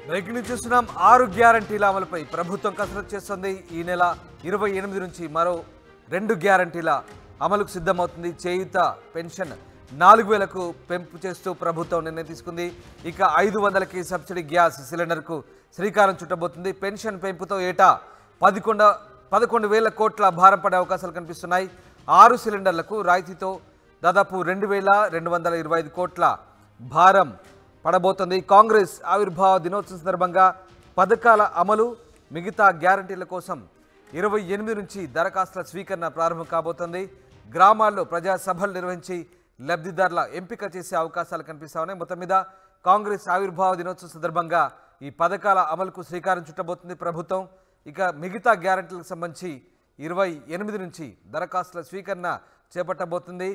Breaking news చూస్తున్నాం. 6 గ్యారంటీల అమలుపై ప్రభుత్వం కసరత్తు చేస్తుంది. ఈ నెల 28 నుంచి మరో 2 గ్యారంటీల అమలుకు సిద్ధమవుతుంది. చేయూత పెన్షన్ 4000కు పెంపు చేస్తూ ప్రభుత్వం నిర్ణయం తీసుకుంది. ఇక 500కి సబ్సిడీ గ్యాస్ సిలిండర్కు శ్రీకారం చుట్టబోతుంది. పెన్షన్ పెంపుతో ఏటా 11,000 కోట్ల భారం పడే అవకాశాలు కనిపిస్తున్నాయి. 6 సిలిండర్లకు రాయితీతో దాదాపు 2,225 కోట్ల భారం పడబోతుంది. కాంగ్రెస్ ఆవిర్భావ దినోత్సవం సందర్భంగా పథకాల అమలు, మిగతా గ్యారంటీల కోసం 28 నుంచి దరఖాస్తుల స్వీకరణ ప్రారంభం కాబోతుంది. గ్రామాల్లో ప్రజా సభలు నిర్వహించి లబ్ధిదారుల ఎంపిక చేసే అవకాశాలు కనిపిస్తా ఉన్నాయి. మొత్తం మీద కాంగ్రెస్ ఆవిర్భావ దినోత్సవం సందర్భంగా ఈ పథకాల అమలుకు శ్రీకారం చుట్టబోతుంది ప్రభుత్వం. ఇక మిగతా గ్యారంటీలకు సంబంధించి 28 నుంచి దరఖాస్తుల స్వీకరణ చేపట్టబోతుంది.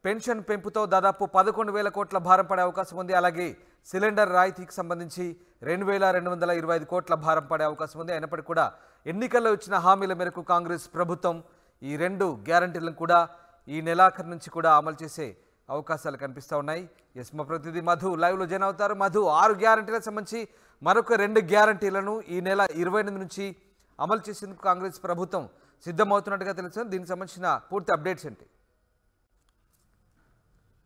పెన్షన్ పెంపుతో దాదాపు 11,000 కోట్ల భారం పడే అవకాశం ఉంది. అలాగే సిలిండర్ రాయితీకి సంబంధించి 2,225 కోట్ల భారం పడే అవకాశం ఉంది. అయినప్పటికీ కూడా ఎన్నికల్లో ఇచ్చిన హామీల మేరకు కాంగ్రెస్ ప్రభుత్వం ఈ 2 గ్యారంటీలను కూడా ఈ నెలాఖరు నుంచి కూడా అమలు చేసే అవకాశాలు కనిపిస్తూ ఉన్నాయి. ఎస్, మా ప్రతినిధి మధు లైవ్లో జాయిన్ అవుతారు. మధు, 6 గ్యారంటీలకు సంబంధించి మరొక 2 గ్యారంటీలను ఈ నెల 28 నుంచి అమలు చేసేందుకు కాంగ్రెస్ ప్రభుత్వం సిద్ధమవుతున్నట్టుగా తెలుస్తుంది. దీనికి సంబంధించిన పూర్తి అప్డేట్స్ ఏంటి?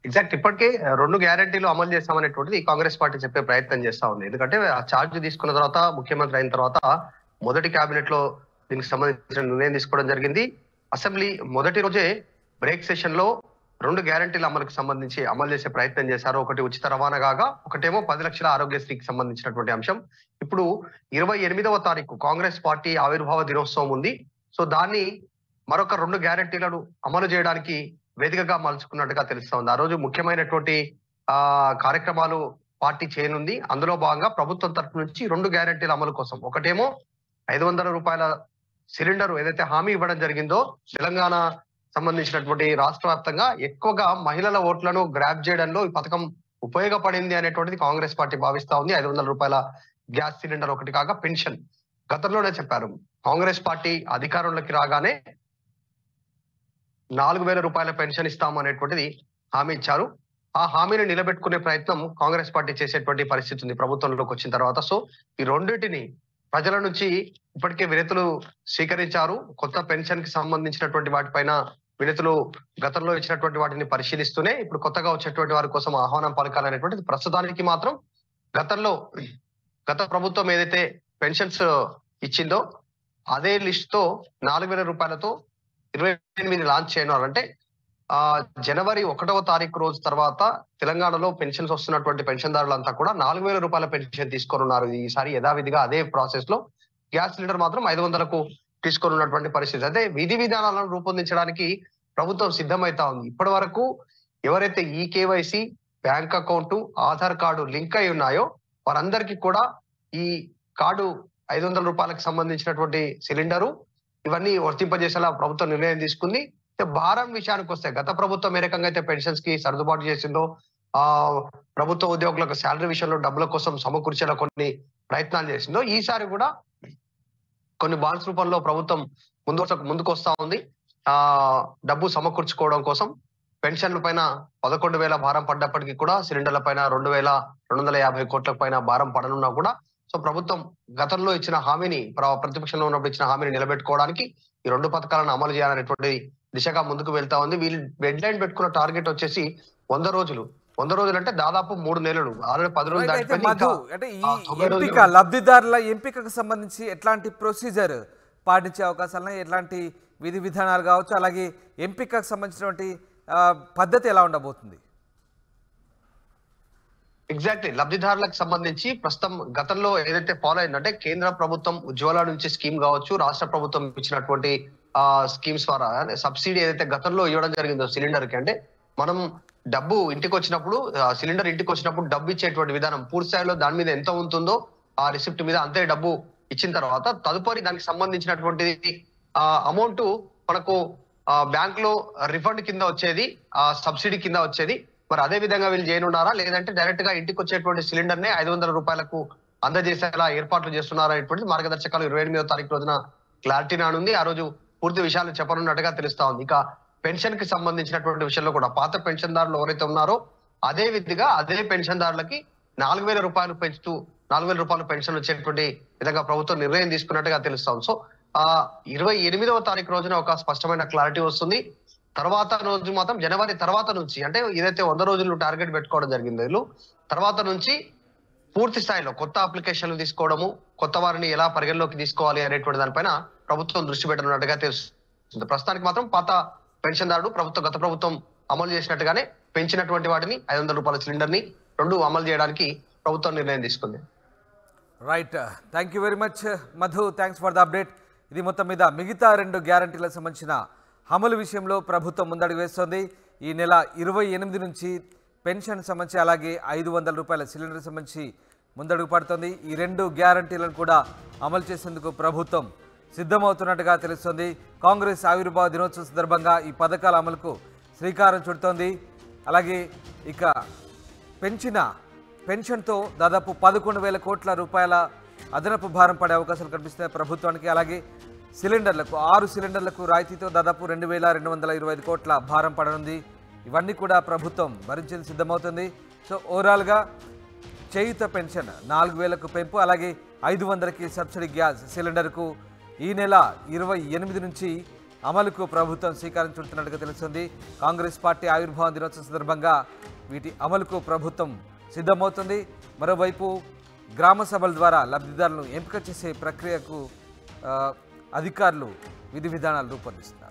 ఎగ్జాక్ట్, ఇప్పటికే 2 గ్యారంటీలు అమలు చేస్తామనేటువంటిది కాంగ్రెస్ పార్టీ చెప్పే ప్రయత్నం చేస్తా ఉంది. ఎందుకంటే ఆ ఛార్జ్ తీసుకున్న తర్వాత, ముఖ్యమంత్రి అయిన తర్వాత మొదటి కేబినెట్ లో దీనికి సంబంధించిన నిర్ణయం తీసుకోవడం జరిగింది. అసెంబ్లీ మొదటి రోజే బ్రేక్ సెషన్ లో 2 గ్యారంటీల అమలుకు సంబంధించి అమలు చేసే ప్రయత్నం చేశారు. ఒకటి ఉచిత రవాణా కాగా, ఒకటేమో 10 లక్షల ఆరోగ్యశ్రీకి సంబంధించినటువంటి అంశం. ఇప్పుడు 28వ తారీఖు కాంగ్రెస్ పార్టీ ఆవిర్భావ దినోత్సవం ఉంది. సో దాన్ని మరొక 2 గ్యారంటీలను అమలు చేయడానికి వేదికగా మలుచుకున్నట్టుగా తెలుస్తా ఉంది. ఆ రోజు ముఖ్యమైనటువంటి కార్యక్రమాలు పార్టీ చేయనుంది. అందులో భాగంగా ప్రభుత్వం తరఫు నుంచి 2 గ్యారంటీల అమలు కోసం, ఒకటేమో 500 రూపాయల సిలిండర్ ఏదైతే హామీ ఇవ్వడం జరిగిందో, తెలంగాణ సంబంధించినటువంటి రాష్ట్ర వ్యాప్తంగా ఎక్కువగా మహిళల ఓట్లను గ్రాప్ చేయడంలో ఈ పథకం ఉపయోగపడింది అనేటువంటిది కాంగ్రెస్ పార్టీ భావిస్తా ఉంది. 500 రూపాయల గ్యాస్ సిలిండర్ ఒకటి కాగా పెన్షన్ గతంలోనే చెప్పారు. కాంగ్రెస్ పార్టీ అధికారంలోకి రాగానే 4,000 రూపాయల పెన్షన్ ఇస్తాము అనేటువంటిది హామీ ఇచ్చారు. ఆ హామీని నిలబెట్టుకునే ప్రయత్నం కాంగ్రెస్ పార్టీ చేసేటువంటి పరిస్థితి ఉంది ప్రభుత్వంలోకి వచ్చిన తర్వాత. సో ఈ రెండింటిని ప్రజల నుంచి ఇప్పటికే వినతులు స్వీకరించారు. కొత్త పెన్షన్ కి సంబంధించినటువంటి వాటిపైన వినతులు గతంలో ఇచ్చినటువంటి వాటిని పరిశీలిస్తూనే ఇప్పుడు కొత్తగా వచ్చేటువంటి వారి కోసం ఆహ్వానం పలకాలనేటువంటిది. ప్రస్తుతానికి మాత్రం గత ప్రభుత్వం ఏదైతే పెన్షన్స్ ఇచ్చిందో అదే లిస్ట్ తో 4,000 రూపాయలతో 28 లాంచ్ చేయను. అంటే జనవరి 1వ తారీఖు రోజు తర్వాత తెలంగాణలో పెన్షన్స్ వస్తున్నటువంటి పెన్షన్దారులంతా కూడా 4,000 రూపాయల పెన్షన్ తీసుకోనున్నారు. ఈసారి యథావిధిగా అదే ప్రాసెస్ లో గ్యాస్ సిలిండర్ మాత్రం 500కు తీసుకోనున్నటువంటి పరిస్థితి. అదే విధి విధానాలను రూపొందించడానికి ప్రభుత్వం సిద్ధమైతా ఉంది. ఇప్పటి వరకు ఎవరైతే ఈ KYC, bank account, Aadhaar card link అయి ఉన్నాయో వారందరికీ కూడా ఈ కార్డు 500 రూపాయలకు సంబంధించినటువంటి సిలిండరు ఇవన్నీ వర్తింపజేసేలా ప్రభుత్వం నిర్ణయం తీసుకుంది. భారం విషయానికి వస్తే గత ప్రభుత్వం ఏ రకంగా అయితే పెన్షన్స్ కి సర్దుబాటు చేసిందో, ప్రభుత్వ ఉద్యోగులకు శాలరీ విషయంలో డబ్బుల కోసం సమకూర్చేలా కొన్ని ప్రయత్నాలు చేసిందో, ఈసారి కూడా కొన్ని బాండ్స్ రూపంలో ప్రభుత్వం ముందుకు వస్తా ఉంది. డబ్బు సమకూర్చుకోవడం కోసం పెన్షన్ల పైన 11,000 భారం పడ్డప్పటికీ కూడా సిలిండర్ల పైన 2,250 కోట్ల పైన భారం పడనున్నా కూడా సో ప్రభుత్వం గతంలో ఇచ్చిన హామీని, ప్రతిపక్షంలో ఉన్నప్పుడు ఇచ్చిన హామీని నిలబెట్టుకోవడానికి ఈ 2 పథకాలను అమలు చేయాలనేటువంటి దిశగా ముందుకు వెళ్తా ఉంది. వీళ్ళు డెడ్ లైన్ పెట్టుకున్న టార్గెట్ వచ్చేసి 100 రోజులు. 100 రోజులు అంటే దాదాపు 3 నెలలు. ఆల్రెడీ 10 రోజులు అంటే ఈ ఎంపిక, లబ్ధిదారుల ఎంపికకు సంబంధించి ఎట్లాంటి ప్రొసీజర్ పాటించే అవకాశాలు, ఎట్లాంటి విధి విధానాలు కావచ్చు, అలాగే ఎంపికకు సంబంధించినటువంటి పద్ధతి ఎలా ఉండబోతుంది? ఎగ్జాక్ట్లీ, లబ్ధిదారులకు సంబంధించి ప్రస్తుతం గతంలో ఏదైతే ఫాలో అయిందంటే కేంద్ర ప్రభుత్వం ఉజ్వల నుంచి స్కీమ్ కావచ్చు, రాష్ట్ర ప్రభుత్వం ఇచ్చినటువంటి స్కీమ్స్ ద్వారా సబ్సిడీ ఏదైతే గతంలో ఇవ్వడం జరిగిందో సిలిండర్ కి, అంటే మనం డబ్బు ఇంటికి వచ్చినప్పుడు, సిలిండర్ ఇంటికి వచ్చినప్పుడు డబ్బు ఇచ్చేటువంటి విధానం పూర్తి స్థాయిలో దాని మీద ఎంత ఉంటుందో ఆ రిసిప్ట్ మీద అంతే డబ్బు ఇచ్చిన తర్వాత తదుపరి దానికి సంబంధించినటువంటి అమౌంట్ మనకు బ్యాంక్ లో రిఫండ్ కింద వచ్చేది, సబ్సిడీ కింద వచ్చేది. మరి అదే విధంగా వీళ్ళు చేయనున్నారా, లేదంటే డైరెక్ట్ గా ఇంటికి వచ్చేటువంటి సిలిండర్ నే 500 రూపాయలకు అందజేసేలా ఏర్పాట్లు చేస్తున్నారా అనేటువంటి మార్గదర్శకాలు 28వ తారీఖు రోజున క్లారిటీ నానుంది. ఆ రోజు పూర్తి విషయాలు చెప్పనున్నట్టుగా తెలుస్తా ఉంది. ఇక పెన్షన్ కి సంబంధించినటువంటి విషయంలో కూడా పాత పెన్షన్దారులు ఎవరైతే ఉన్నారో అదే విధిగా అదే పెన్షన్దారులకి 4,000 రూపాయలు పెంచుతూ 4,000 రూపాయలు పెన్షన్ వచ్చేటువంటి విధంగా ప్రభుత్వం నిర్ణయం తీసుకున్నట్టుగా తెలుస్తాం. సో 28వ తారీఖు రోజున ఒక స్పష్టమైన క్లారిటీ వస్తుంది. తర్వాత రోజు మాత్రం జనవరి తర్వాత నుంచి, అంటే ఏదైతే 100 రోజులు టార్గెట్ పెట్టుకోవడం జరిగింది వీళ్ళు, తర్వాత నుంచి పూర్తి స్థాయిలో కొత్త అప్లికేషన్లు తీసుకోవడము, కొత్త వారిని ఎలా పరిగణలోకి తీసుకోవాలి అనేటువంటి దానిపైన ప్రభుత్వం దృష్టి పెట్టనున్నట్టుగా తెలుస్తుంది. ప్రస్తుతానికి మాత్రం పాత పెన్షన్దారుడు గత ప్రభుత్వం అమలు చేసినట్టుగానే పెంచినటువంటి వాటిని 500 రూపాయల సిలిండర్ ని 2 అమలు చేయడానికి ప్రభుత్వం నిర్ణయం తీసుకుంది. Right, thank you very much Madhu, thanks for the update. ఇది మొత్తం మీద మిగతా 2 గ్యారంటీలకు సంబంధించిన అమలు విషయంలో ప్రభుత్వం ముందడుగు వేస్తోంది. ఈ నెల 28 నుంచి పెన్షన్ సంబంధించి అలాగే 500 రూపాయల సిలిండర్ సంబంధించి ముందడుగు పడుతుంది. ఈ 2 గ్యారంటీలను కూడా అమలు చేసేందుకు ప్రభుత్వం సిద్ధమవుతున్నట్టుగా తెలుస్తోంది. కాంగ్రెస్ ఆవిర్భావ దినోత్సవం సందర్భంగా ఈ పథకాల అమలుకు శ్రీకారం చుడుతోంది. అలాగే ఇక పెన్షన్తో దాదాపు 11,000 కోట్ల రూపాయల అదనపు భారం పడే అవకాశాలు కనిపిస్తున్నాయి ప్రభుత్వానికి. అలాగే సిలిండర్లకు 6 సిలిండర్లకు రాయితీతో దాదాపు 2,225 కోట్ల భారం పడనుంది. ఇవన్నీ కూడా ప్రభుత్వం భరించేందుకు సిద్ధమవుతుంది. సో ఓవరాల్గా చేయుత పెన్షన్ 4,000కు పెంపు, అలాగే 500కి సబ్సిడీ గ్యాస్ సిలిండర్కు ఈ నెల 28 నుంచి అమలుకు ప్రభుత్వం శ్రీకారం చుడుతున్నట్టుగా తెలుస్తుంది. కాంగ్రెస్ పార్టీ ఆవిర్భావ దినోత్సవం సందర్భంగా వీటి అమలుకు ప్రభుత్వం సిద్ధమవుతుంది. మరోవైపు గ్రామ సభల ద్వారా లబ్ధిదారులను ఎంపిక చేసే ప్రక్రియకు అధికారులు విధి విధానాలు రూపొందిస్తున్నారు.